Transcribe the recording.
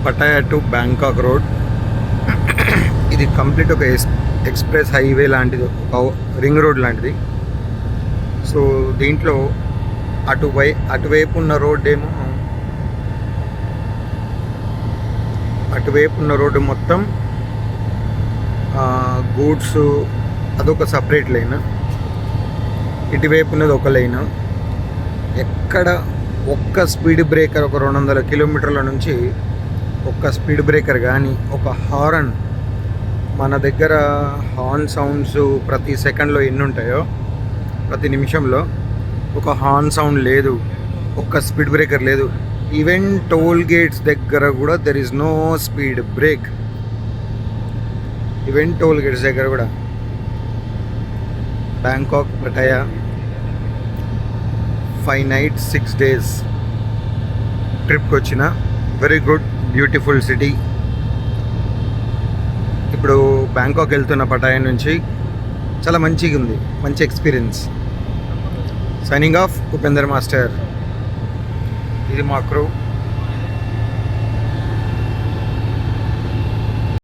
Pattaya to Bangkok road. ఇది complete ఒక express highway లాంటిది, ఒక రింగ్ రోడ్ లాంటిది. సో దీంట్లో అటువైపు ఉన్న రోడ్డు మొత్తం గూడ్స్, అదొక సపరేట్ లైన్. ఇటువైపు ఉన్నది ఒక లైన్. ఎక్కడ ఒక్క స్పీడ్ బ్రేకర్, ఒక 200 కిలోమీటర్ల నుంచి ఒక్క స్పీడ్ బ్రేకర్ కానీ, ఒక హారన్, మన దగ్గర హార్న్ సౌండ్స్ ప్రతి సెకండ్లో ఎన్ని ఉంటాయో, ప్రతి నిమిషంలో ఒక హార్న్ సౌండ్ లేదు, ఒక్క స్పీడ్ బ్రేకర్ లేదు. ఈవెన్ టోల్ గేట్స్ దగ్గర కూడా there is no speed break. Even toll gates దగ్గర కూడా. బ్యాంకాక్ పటాయా 5 nights 6 days ట్రిప్కి వచ్చిన. Very good, beautiful city. ఇప్పుడు బ్యాంకాక్ వెళ్తున్న పటాయా నుంచి చాలా మంచిగా ఉంది, మంచి experience. Signing off Upender master. ఇది మా క్రూ.